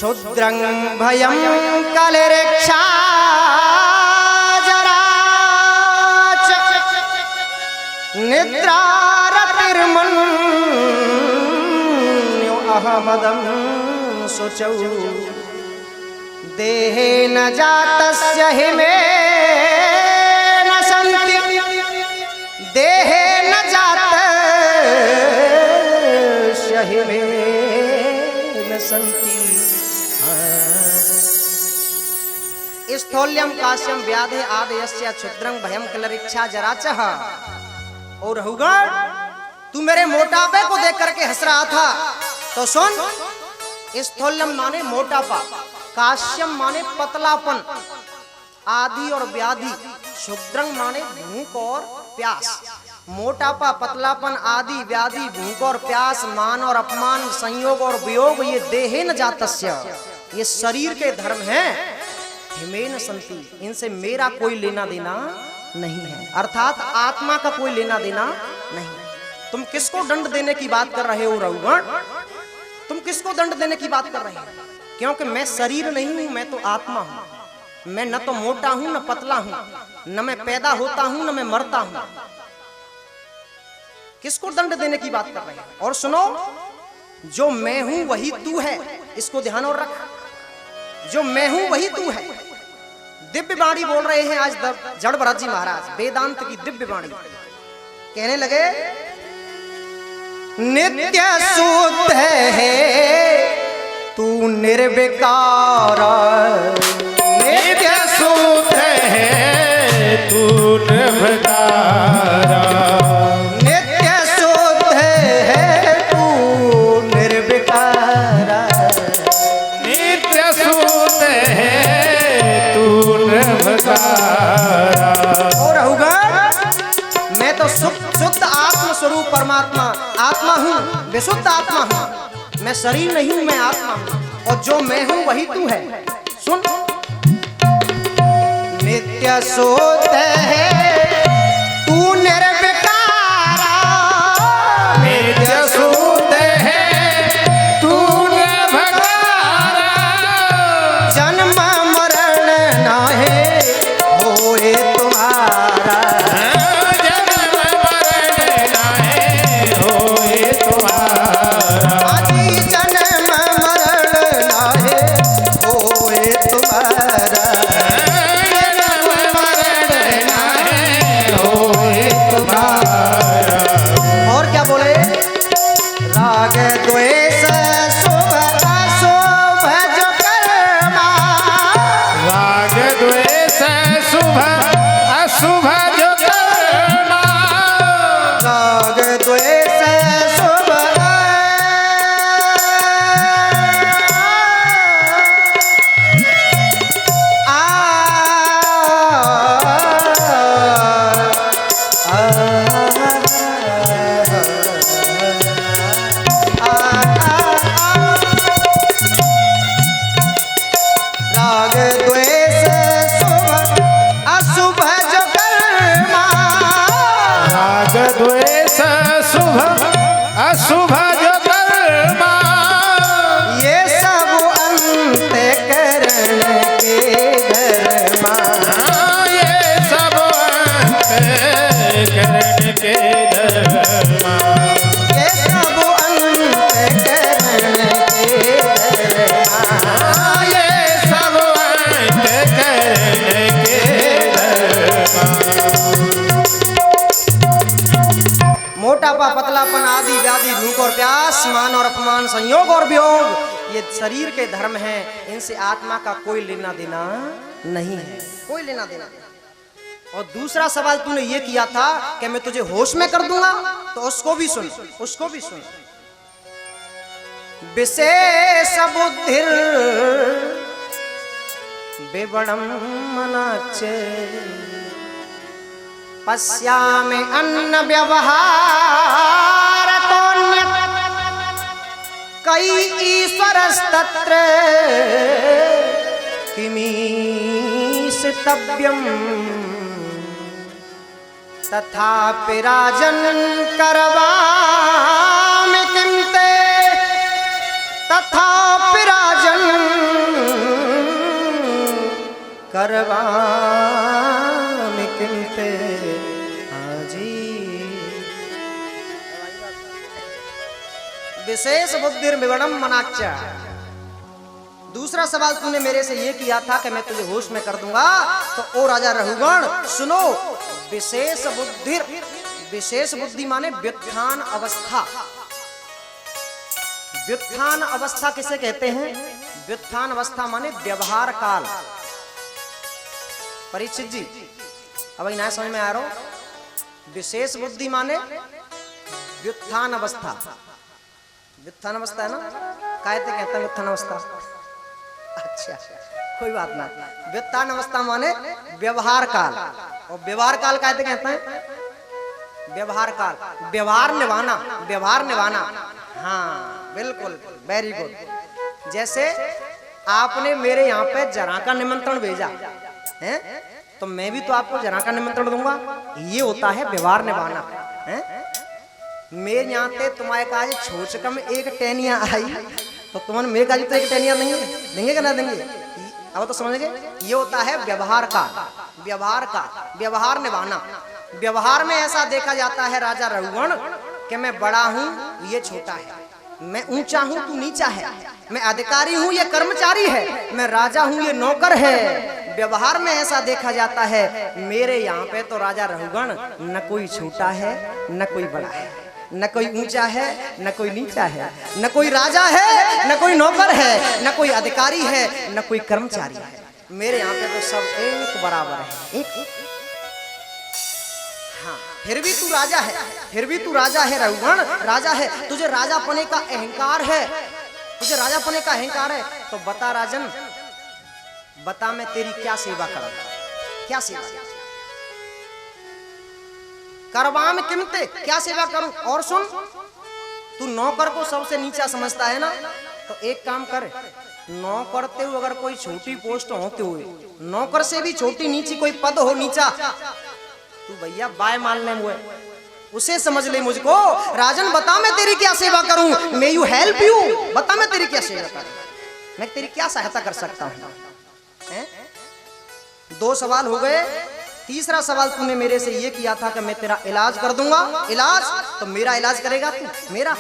क्षुद्रं भयं कलिरिक्षा जराच निद्रारतिर्मन्यो अहमदं शुचौ देहे न जातस्य हिमेन सन्ति देहे न जातस्य हिमेन सन्ति स्थौल्यम काश्यम व्याधे आदयस्य क्षुद्रं भयं कलिरिक्षा जराचः। और रहुगण तू मेरे मोटापे को देख करके हंस रहा था तो सुन, स्थौल्यम माने मोटापा, काश्यम माने पतलापन, आदि और व्याधि, क्षुद्रं माने भूख और प्यास। मोटापा, पतलापन, आदि, व्याधि, भूख और प्यास, मान और अपमान, संयोग और वियोग, ये देहे न जातस्य, ये शरीर के धर्म हैं। हिमेन संति, इनसे मेरा कोई लेना देना नहीं है, अर्थात आत्मा का कोई लेना देना नहीं। तुम किसको दंड देने की बात कर रहे हो रघुगण? तुम किसको दंड देने की बात कर रहे हो? क्योंकि मैं शरीर नहीं हूं, मैं तो आत्मा हूं। मैं न तो मोटा हूं न पतला हूं, न मैं पैदा होता हूं न मैं मरता हूं। किसको दंड देने की बात कर रहे हैं? और सुनो, जो मैं हूं वही तू है, इसको ध्यान और रख। जो मैं हूं वही तू है। दिव्य वाणी बोल रहे हैं आज जड़ भरत जी महाराज, वेदांत की दिव्य वाणी कहने लगे, नित्य शुद्ध है तू निर्विकार, नित्य शुद्ध है तू निर्विकार, नित्य शुद्ध है तू निर्विकार, नित्य शुद्ध है तू निर्विकार। और रहुगण मैं तो शुद्ध आत्म स्वरूप परमात्मा आत्मा हूँ, विशुद्ध आत्मा हूँ। मैं शरीर नहीं हूँ, मैं आत्मा हूँ, और जो मैं हूँ वही तू है। सुन, नित्य शुद्ध है तू निर्विकार, नित्य शुद्ध है तू निर्विकार, जन्म मरण नाहे होए तुम्हारा, जन्म मरण नाहे होए तुम्हारा, आदि जन्म मरण नाहे होए तुम्हारा, जन्म मरण नाहे होए तुम्हारा। और क्या बोले, राग द्वेष शुभ अशुभ जो कर्मा, राग द्वेष शुभ अशुभ जो कर्मा, राग द्वेष शुभ राग द्वेष शुभ अशुभ जो कर्मा, राग द्वेष शुभ अशुभ जो कर्मा, ये सब अंतःकरण के धर्मा, ये सब अंतःकरण के धर्मा, ये सब अंतःकरण के धर्मा, ये सब अंतःकरण के धर्मा। मोटापा, पतलापन, आदि, व्याधि, भूख और प्यास, मान और अपमान, संयोग और वियोग, ये शरीर के धर्म हैं। इनसे आत्मा का कोई लेना देना नहीं है, कोई लेना देना नहीं। और दूसरा सवाल तूने ये किया था कि मैं तुझे होश में कर दूंगा, तो उसको भी सुन, उसको भी सुन। विशेष बुद्धिर विबणम मनाचे, पश्यामि अन्न व्यवहार तोन्यत्, कई ईश्वरस्तत्र किमीशितव्यम्, तथापि राजन् करवामि किं ते, तथापि राजन् करवाम किमते हाजी। विशेष बुद्धिर विवरणम मनाच्चा। दूसरा सवाल तूने मेरे से ये किया था कि मैं तुझे होश में कर दूंगा, तो ओ राजा रहुगण सुनो, विशेष बुद्धिर, विशेष बुद्धि माने व्युत्थान अवस्था। व्युत्थान अवस्था किसे कहते हैं? व्युत्थान अवस्था माने व्यवहार काल। परीक्षित जी अब नया समझ में आ रहा हो? विशेष बुद्धि माने व्युत्थान अवस्था। व्युत्थान अवस्था है ना, कहते हैं व्युत्थान अवस्था। अच्छा कोई बात ना। व्युत्थान अवस्था माने व्यवहार काल, और व्यवहार काल कहते हैं व्यवहार काल, व्यवहार निभाना, व्यवहार निभाना। हाँ बिल्कुल, वेरी गुड। जैसे आपने मेरे यहाँ पे जरा का निमंत्रण भेजा है, तो मैं भी तो आपको जरा का निमंत्रण दूंगा। ये होता है व्यवहार निभाना है। मेरे यहाँ पे तुम्हारे काज छोचकम एक टहनिया आई, तो तुमने मेरे काज तो एक टहनिया देंगे कि ना देंगे? अब तो समझ गए, ये होता है व्यवहार का, व्यवहार का, व्यवहार निभाना। व्यवहार में ऐसा देखा जाता है राजा रघुगण कि मैं बड़ा हूँ ये छोटा है, मैं ऊंचा हूँ तू नीचा है, मैं अधिकारी हूँ ये कर्मचारी है, मैं राजा हूँ ये नौकर है। व्यवहार में ऐसा देखा जाता है। मेरे यहाँ पे तो राजा रघुगण न कोई छोटा है न कोई बड़ा है, न कोई ऊंचा है न कोई नीचा है, न कोई राजा है न कोई नौकर है, न कोई अधिकारी है न कोई कर्मचारी है। मेरे यहाँ पे तो सब एक बराबर है, एक। हाँ फिर भी तू राजा है, फिर भी तू राजा है रघुगण, राजा है। तुझे राजा पने का अहंकार है, तुझे राजा पने का अहंकार है। तो बता राजन, बता मैं तेरी क्या सेवा करूं, क्या सेवा करवाम किमते, क्या सेवा करूं? और सुन, तू नौकर को सबसे नीचा समझता है ना, तो एक काम कर, नौकर हुए अगर कोई छोटी पोस्ट होते हुए, नौकर से भी छोटी नीची कोई पद हो नीचा, तू भैया बाय मानने हुए उसे समझ ले मुझको। राजन बता मैं तेरी क्या सेवा करूं, मे यू हेल्प यू, बता मैं तेरी क्या सेवा करूं, मैं तेरी क्या सहायता कर सकता हूं? दो सवाल हो गए। तीसरा सवाल तूने मेरे से ये किया था कि मैं तेरा इलाज कर दूंगा। इलाज तो मेरा इलाज करेगा तू, मेरा?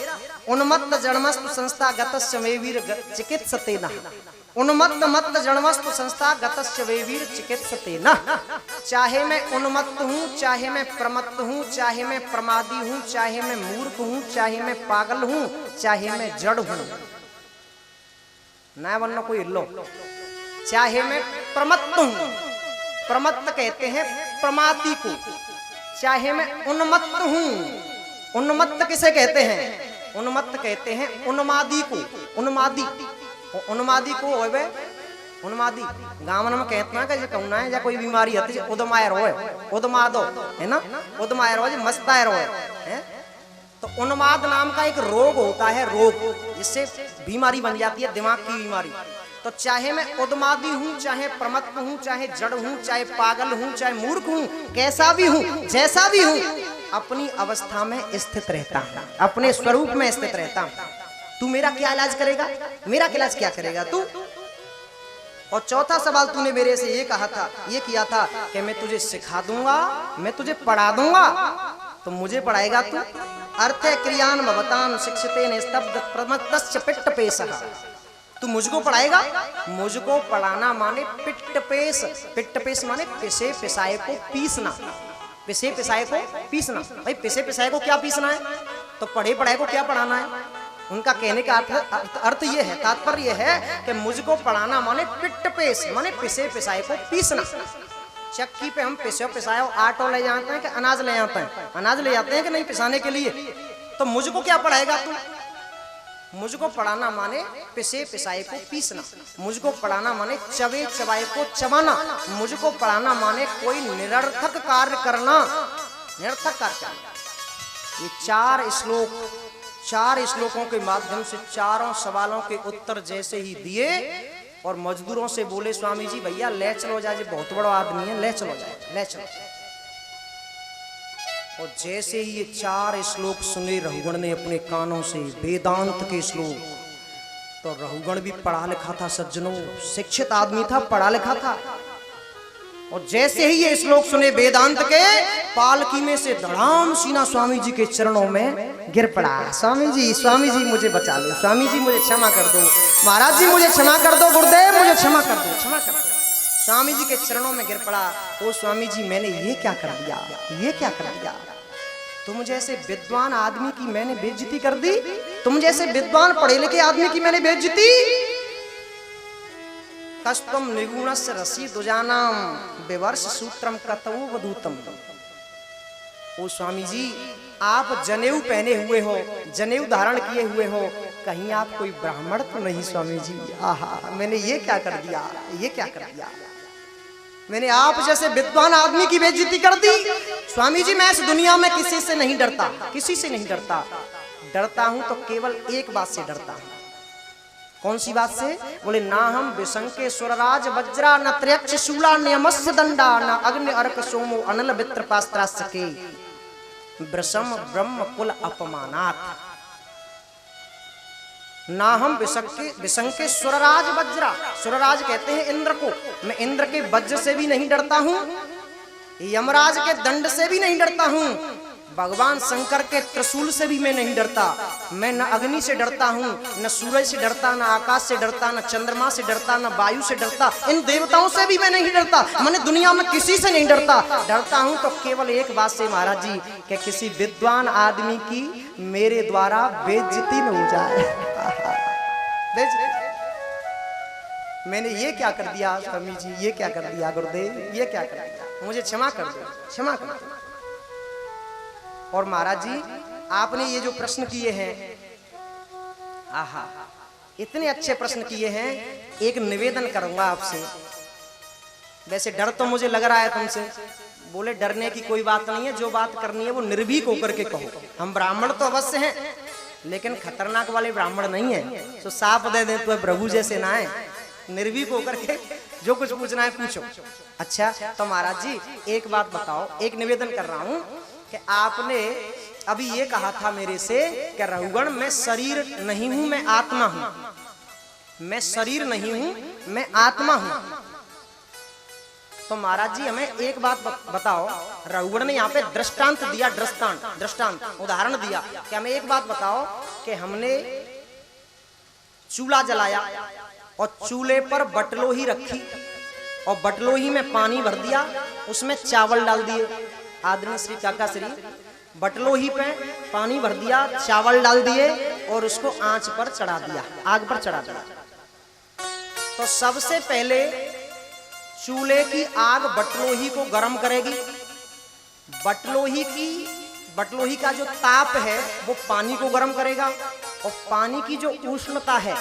उन्मत्त जन्मस्तु संस्था गतस्य वेवीर चिकित्सतेन, उन्मत्त मत्त जन्मस्तु संस्था गतस्य वेवीर चिकित्सतेन। चाहे मैं उन्मत्त हूँ, चाहे मैं प्रमत्त हूँ, चाहे मैं प्रमादी हूँ, चाहे मैं मूर्ख हूँ, चाहे मैं पागल हूँ, चाहे मैं जड़ हूँ, ना वरना कोई लो, चाहे मैं प्रमत्त हूँ, प्रमत्त कहते हैं प्रमादी को, चाहे मैं उन्मत्त हूँ, उन्मत्त किसे कहते हैं? उन्मत्त कहते हैं उन्मादी को, उन्मादी, उन्मादी को होवे, उन्मादी गाँव में कहते हैं कि कौन है या कोई बीमारी है तो उदमाय रोए, उदमादो है ना, उदमाय रोए मस्ताय रोए है। तो उन्माद नाम का एक रोग होता है, रोग जिससे बीमारी बन जाती है, दिमाग की बीमारी। तो चाहे मैं उन्मादी हूँ, चाहे प्रमत्त हूँ, चाहे जड़ हूँ, चाहे पागल हूँ, चाहे मूर्ख हूँ, कैसा भी हूँ, जैसा भी हूँ, अपनी अवस्था में स्थित रहता हूँ, अपने स्वरूप में स्थित रहता हूँ। तू मेरा क्या इलाज करेगा, मेरा इलाज क्या करेगा तू? और चौथा सवाल तूने मेरे से ये कहा था, ये किया था कि मैं तुझे सिखा दूंगा, मैं तुझे पढ़ा दूंगा, तो मुझे पढ़ाएगा तू? अर्थ क्रियान भवतान शिक्षितेन स्तब्ध प्रमत्तस्य पिट्ट पेशः, तू मुझको पढ़ाएगा? मुझको पढ़ाना माने पिट्ट पेश, पिट्ट पेश माने पिसे पिसाए को पीसना, पिसे पिसाए को पीसना। भाई पिसे पिसाए को क्या पीसना है? तो पढ़े पढ़ाए को क्या पढ़ाना है? उनका कहने का अर्थ ये है, तात्पर्य ये है कि मुझको पढ़ाना माने पिट्ट पेश माने पिसे पिसाए को पीसना। चक्की पे हम पिसे पिसाए आटो ले जाते हैं कि अनाज ले जाते हैं? अनाज ले जाते हैं कि नहीं पिसाने के लिए? तो मुझको क्या पढ़ाएगा तू? मुझको पढ़ाना माने पिसे पिसाए को पीसना, मुझको पढ़ाना माने चबे चबाए को चबाना, मुझको पढ़ाना माने कोई निरर्थक कार्य करना, निरर्थक कार्य करना। ये चार श्लोकों के माध्यम से चारों सवालों के उत्तर जैसे ही दिए और मजदूरों से बोले स्वामी जी भैया ले चलो जाए, बहुत बड़ा आदमी है, ले चलो जाए, ले चलो। और जैसे ही ये चार श्लोक सुने रघुगण ने अपने कानों से, वेदांत के श्लोक, तो रघुगण भी पढ़ा लिखा था सज्जनों, शिक्षित आदमी था, पढ़ा लिखा था। और जैसे ही ये श्लोक सुने वेदांत के, पालकी में से धड़ाम सीना स्वामी जी के चरणों में गिर पड़ा। स्वामी जी मुझे बचा लो, स्वामी जी मुझे क्षमा कर दो, महाराज जी मुझे क्षमा कर दो, गुरुदेव मुझे क्षमा कर दो, क्षमा कर दो। स्वामी जी के चरणों में गिर पड़ा। ओ स्वामी जी, मैंने ये क्या कर दिया, ये क्या कर दिया? तुम जैसे विद्वान आदमी की मैंने बेइज्जती कर दी, तुम जैसे विद्वान पढ़े लिखे आदमी की मैंने बेइज्जती। कष्टम निगुणस्य रसी दुजानाम विवर्ष सूत्रम कतवो वधूतम। ओ स्वामी जी, आप जनेऊ पहने हुए हो, जनेऊ धारण किए हुए हो, कहीं आप कोई ब्राह्मण तो नहीं स्वामी जी? आहा, मैंने ये क्या कर दिया, ये क्या कर दिया? मैंने आप जैसे विद्वान आदमी की बेइज्जती कर दी। स्वामी जी, मैं इस दुनिया में किसी से नहीं डरता, किसी से नहीं डरता। डरता हूं तो केवल एक बात से डरता हूं। कौन सी बात से? बोले, ना हम विशंके सुरराज वज्रा, न त्रयक्ष शूला नियमस्य दंडा, न अग्नि अर्क सोमो अनल वित्र पास्त्रास्के, ब्रसम ब्रह्म कुल अपमानात्। ना हम विशंके सुरराज वज्रा, सुरराज कहते हैं इंद्र को, मैं इंद्र के वज्र से भी नहीं डरता हूं, यमराज के दंड से भी नहीं डरता हूं, भगवान शंकर के त्रिशूल से भी मैं नहीं डरता। मैं न अग्नि से डरता हूं, न सूरज से डरता, न आकाश से डरता, न चंद्रमा से डरता, न वायु से डरता, इन देवताओं से भी मैं नहीं डरता। मैंने दुनिया में किसी से नहीं डरता। डरता हूं तो केवल एक बात से महाराज जी, कि किसी विद्वान आदमी की मेरे द्वारा बेइज्जती न हो जाए। मैंने ये क्या कर दिया स्वामी जी, ये क्या कर दिया गुरुदेव, ये क्या कर दिया? मुझे क्षमा कर दो, क्षमा कर दो। और महाराज जी, आपने ये जो प्रश्न किए हैं, आहा, इतने अच्छे प्रश्न किए हैं। एक निवेदन करूंगा आपसे। वैसे डर तो मुझे लग रहा है तुमसे। बोले, डरने की कोई बात नहीं है, जो बात करनी है वो निर्भीक होकर के कहो। हम ब्राह्मण तो अवश्य हैं, लेकिन खतरनाक वाले ब्राह्मण नहीं है। तो साफ दे दे तो प्रभु जैसे ना है, निर्भीक होकर के जो कुछ पूछना है पूछो। अच्छा, तो महाराज जी एक बात बताओ, एक निवेदन कर रहा हूं कि आपने अभी ये कहा था मेरे से कि रघुगण, मैं शरीर नहीं हूं, मैं आत्मा हूं। मैं शरीर नहीं हूं, मैं आत्मा हूं। तो महाराज जी हमें एक बात बताओ। रघुगण ने यहाँ पे दृष्टांत दिया, दृष्टांत उदाहरण दिया कि हमें एक बात बताओ कि हमने चूल्हा जलाया और चूल्हे पर बटलोही रखी और बटलोही में पानी भर दिया, उसमें चावल डाल दिए। आदरणीय श्री काका श्री, बटलोही पे पानी भर दिया, चावल डाल दिए और उसको आंच पर चढ़ा दिया, आग पर चढ़ा दिया। तो सबसे पहले चूल्हे की आग बटलोही को गर्म करेगी। बटलोही का जो ताप है वो पानी को गर्म करेगा और पानी की जो उष्णता है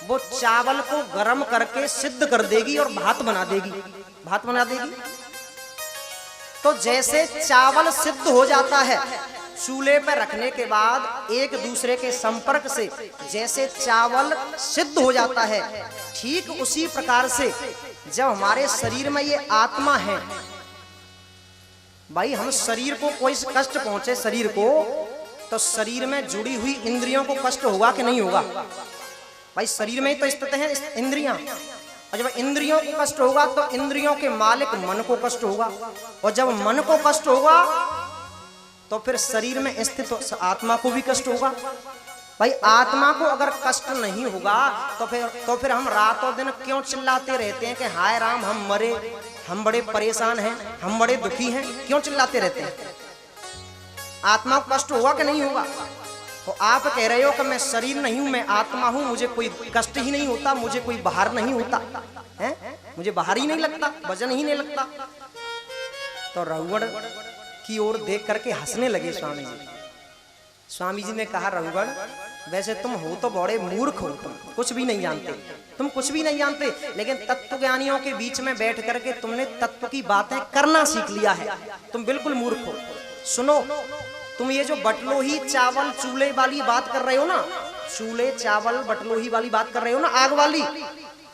वो चावल को गर्म करके सिद्ध कर देगी और भात बना देगी। तो जैसे चावल सिद्ध हो जाता है चूल्हे पर रखने के बाद, एक दूसरे के संपर्क से जैसे चावल सिद्ध हो जाता है, ठीक उसी प्रकार से जब हमारे शरीर में ये आत्मा है, भाई हम शरीर को कोई कष्ट पहुंचे शरीर को, तो शरीर में जुड़ी हुई इंद्रियों को कष्ट होगा कि नहीं होगा? भाई शरीर में ही तो स्थित है इंद्रियां, और जब इंद्रियों को कष्ट होगा तो इंद्रियों के मालिक मन को कष्ट होगा, और जब मन को कष्ट होगा तो फिर शरीर में स्थित आत्मा को भी कष्ट होगा। भाई आत्मा को अगर कष्ट नहीं होगा तो फिर हम रातों दिन क्यों चिल्लाते रहते हैं कि हाय राम हम मरे, हम बड़े परेशान हैं, हम बड़े दुखी हैं, क्यों चिल्लाते रहते हैं? आत्मा को कष्ट होगा कि नहीं होगा? तो आप कह रहे हो कि मैं शरीर नहीं हूं, मैं आत्मा हूं, मुझे कोई कष्ट ही नहीं होता, मुझे कोई बाहर नहीं होता है, मुझे बाहर ही नहीं लगता, वजन ही नहीं लगता। तो रघुगण की ओर देख करके हंसने लगे स्वामी जी। स्वामी जी ने कहा, रघुगण वैसे तुम हो तो बड़े मूर्ख हो, तुम कुछ भी नहीं जानते, तुम कुछ भी नहीं जानते, लेकिन तत्व ज्ञानियों के बीच में बैठ करके तुमने तत्व की बातें करना सीख लिया है, तुम बिल्कुल मूर्ख हो। सुनो, तुम ये जो बटलोही चावल चूल्हे वाली बात कर रहे हो ना, चूल्हे चावल बटलोही वाली बात कर रहे हो ना, आग वाली,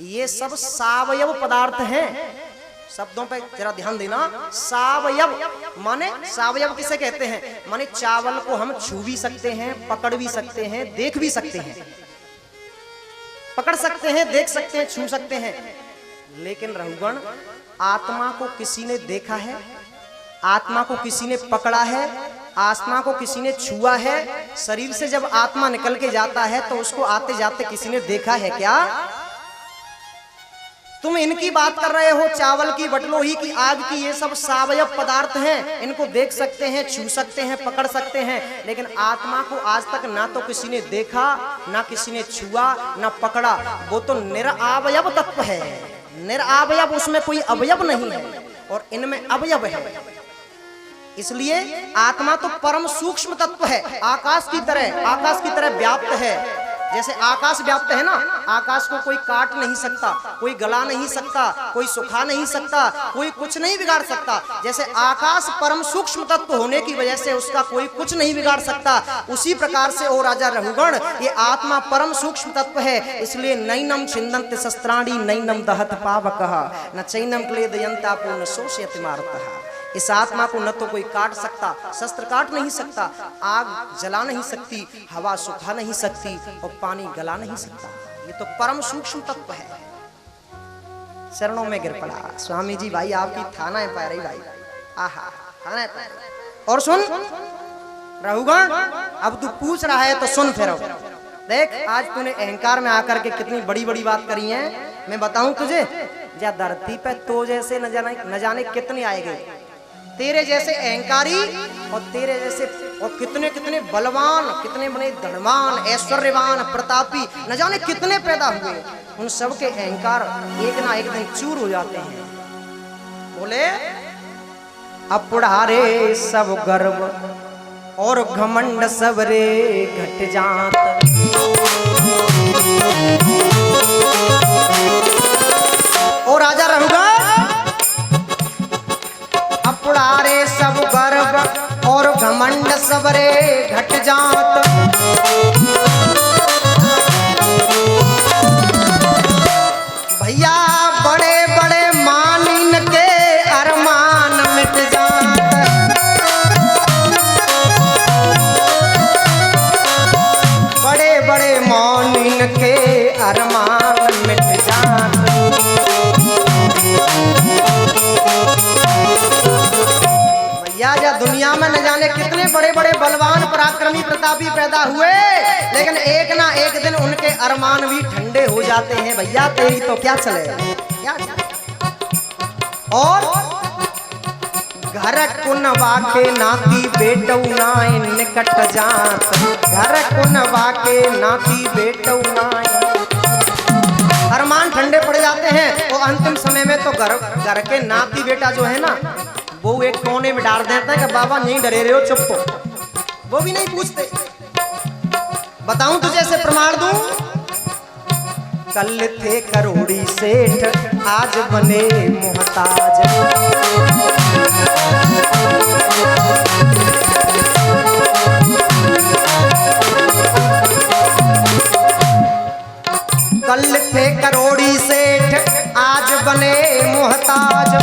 ये सब सावयव पदार्थ हैं। शब्दों पे जरा ध्यान देना। सावयव माने, सावयव किसे कहते हैं? माने चावल को हम छू भी सकते हैं, पकड़ भी सकते हैं, देख भी सकते हैं, पकड़ सकते हैं, देख सकते हैं, छू सकते हैं, लेकिन रहुगण, आत्मा को किसी ने देखा है? आत्मा को किसी ने पकड़ा है? आत्मा को किसी ने छुआ है? शरीर से जब आत्मा निकल के जाता है तो उसको आते जाते किसी ने देखा है क्या? तुम इनकी बात कर रहे हो, चावल की, बटलोही की, आग की, ये सब सावयव पदार्थ हैं, इनको देख सकते हैं, छू सकते हैं, पकड़ सकते हैं, लेकिन आत्मा को आज तक ना तो किसी ने देखा, ना किसी ने छुआ, ना पकड़ा। वो तो निरअवयव तत्व है, निरअवयव, उसमें कोई अवयव नहीं है और इनमें अवयव है। इसलिए आत्मा तो परम सूक्ष्म तत्व है, आकाश की तरह व्याप्त है। जैसे आकाश व्याप्त है ना, आकाश को कोई काट नहीं सकता, कोई गला नहीं सकता, कोई सुखा नहीं सकता, कोई कुछ नहीं बिगाड़ सकता। जैसे आकाश परम सूक्ष्म तत्व होने की वजह से उसका कोई कुछ नहीं बिगाड़ सकता, उसी प्रकार से ओ राजा रहुगण, ये आत्मा परम सूक्ष्म तत्व है। इसलिए नैनम छिन्दन्ति शस्त्राणि नैनम दहत पावकः न चैनम क्लेदयन्ता पूर्ण शोषयति मारुतः। इस आत्मा को न तो कोई काट सकता, शस्त्र काट नहीं सकता, आग जला नहीं सकती, हवा सुखा नहीं सकती और पानी गला नहीं सकता। ये तो परम सूक्ष्म तत्व है। चरणों में गिर पड़ा स्वामी जी, भाई आपकी थाना है पैर भाई, आहा थाना है पैर। और सुन रहुगण, अब तू पूछ रहा है तो सुन फिर। देख, आज तूने अहंकार में आकर के कितनी बड़ी बड़ी बात करी है। मैं बताऊं तुझे, या धरती पे तो जैसे न जाने कितने आएंगे तेरे जैसे अहंकारी, और तेरे जैसे और कितने कितने बलवान, कितने बड़े धनवान, ऐश्वर्यवान, प्रतापी, न जाने कितने पैदा हुए। उन सब के अहंकार एक ना एक दिन चूर हो जाते हैं। बोले अपड़ारे सब गर्व और घमंड सब रे घट जात। ओ राजा रहुगा, अपड़ारे सब गर्व और घमंड सब रे घट जात। भैया बड़े बड़े मानिन के अरमान मिट जात। बड़े बड़े मानिन के अरमान मिट जात। या दुनिया में न जाने कितने बड़े बड़े बलवान, पराक्रमी, प्रतापी पैदा हुए, लेकिन एक ना एक दिन उनके अरमान भी ठंडे हो जाते हैं। भैया तेरी तो क्या चले, क्या और घर कुनवा के नाती बेटऊ नाय निकट जात। घर कुनवा के नाती बेटऊ नाय, अरमान ठंडे पड़ जाते हैं। और अंतिम समय में तो घर के नाती बेटा जो है ना, वो एक कोने में डाल देता है कि बाबा नहीं डरे रहे हो, चुप हो। वो भी नहीं पूछते। बताऊं तुझे, ऐसे प्रमाण दूं। कल थे करोड़ी सेठ, आज बने मोहताज। कल थे करोड़ी सेठ, आज बने मोहताज।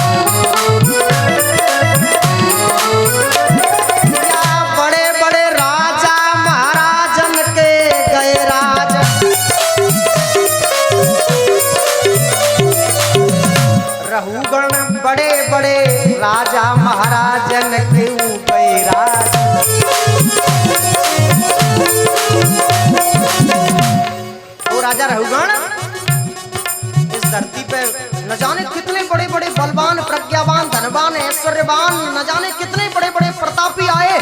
रहुगण बड़े बड़े राजा महाराजन के गए राज। वो राजा रहुगण इस धरती पे न जाने कितने बड़े बड़े बलवान, प्रज्ञावान, धनवान, ऐश्वर्यवान, न जाने कितने बड़े बड़े प्रतापी आए।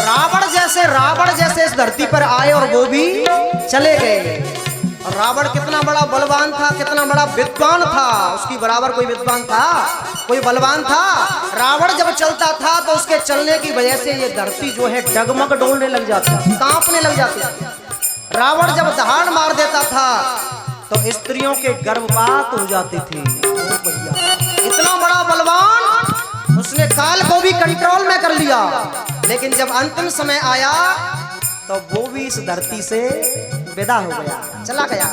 रावण जैसे इस धरती पर आए और वो भी चले गए। रावण कितना बड़ा बलवान था, कितना बड़ा विद्वान था, उसकी बराबर कोई विद्वान था, कोई बलवान था। रावण जब चलता था तो उसके चलने की वजह से ये धरती जो है डगमग डोलने लग जाती, कांपने लग जाती। रावण जब दहाड़ मार देता था तो स्त्रियों के गर्भपात हो जाते थे। इतना बड़ा बलवान, उसने काल को भी कंट्रोल में कर लिया। लेकिन जब अंतिम समय आया तो वो भी इस धरती से विदा हो गया, चला गया।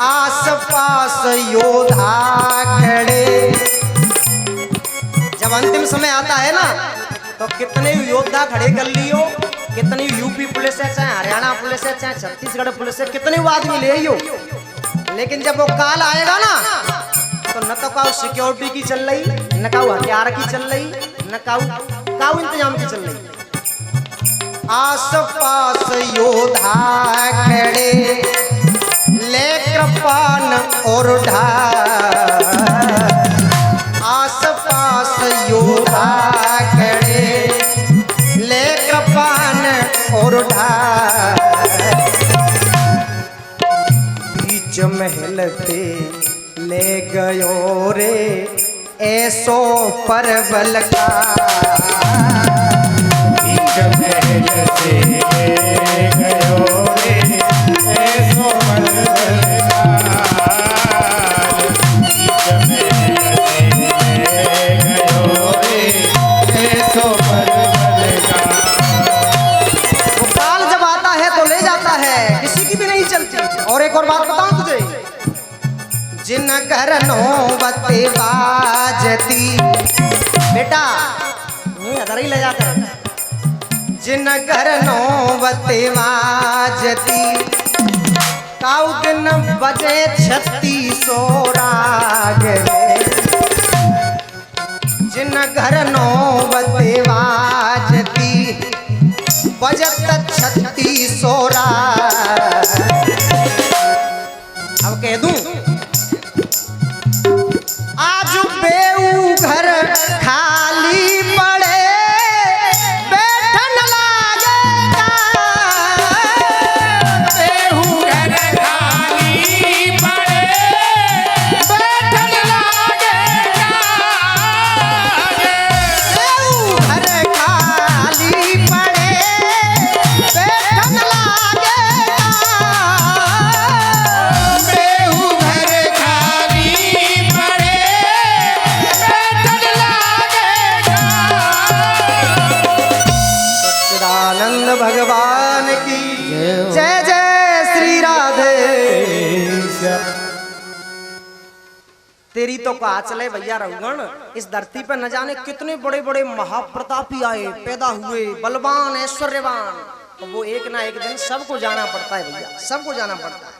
आस पास योद्धा खड़े, जब अंतिम समय आता है ना तो कितने योद्धा खड़े कर लियो, कितनी यूपी पुलिस है, चाहे हरियाणा पुलिस है, चाहे छत्तीसगढ़ पुलिस है, कितने वो आदमी ले आइयो, लेकिन जब वो काल आएगा ना तो न तो काऊ सिक्योरिटी की चल रही, न काऊ हथियार की चल रही, न काऊ इंतजाम की चल रही। आस पास योद्धा खड़े ले कृपान और ढाल, आस पास योद्धा खड़े ले कृपान और ढाल, बीच महल पे ले गयो रे ऐसो परबल का, बीच महल से गयो रे ऐसो परबल काल, बीच महल से गयो रे ऐसो परबल काल। वो काल जब आता है तो ले जाता है, किसी की भी नहीं चलती। और एक और बात बताऊं तुझे, जिन घर नौबते बाजती, बेटा नहीं अदर ही ले जाकर, जिन घर नौबते बाजती, काऊ दिन बजे 3600 राग रे, जिन घर नौबते बाजती, बजत 3600 राग। अब कह दूं आज बेऊ घर खाली पड़े बैठन लागेगा, बेहू घर खाली पड़े बैठन लागेगा, बेऊ घर खाली पड़े बैठन लागेगा, बेहू घर खाली पड़े बैठन लागेगा। सच्चिदानंद भगवान की जय जय श्री राधे। तेरी तो कहा चले भैया रघुगण, इस धरती पर न जाने कितने बड़े बड़े महाप्रतापी आए, पैदा हुए, बलवान ऐश्वर्यवान, तो वो एक ना एक दिन सबको जाना पड़ता है भैया, सबको जाना पड़ता है।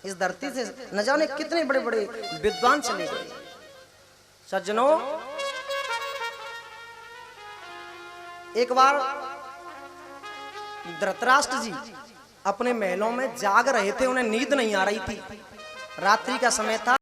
इस धरती से न जाने कितने बड़े बड़े विद्वान चले गए। सज्जनों, एक बार धृतराष्ट्र जी अपने महलों में जाग रहे थे, उन्हें नींद नहीं आ रही थी, रात्रि का समय था।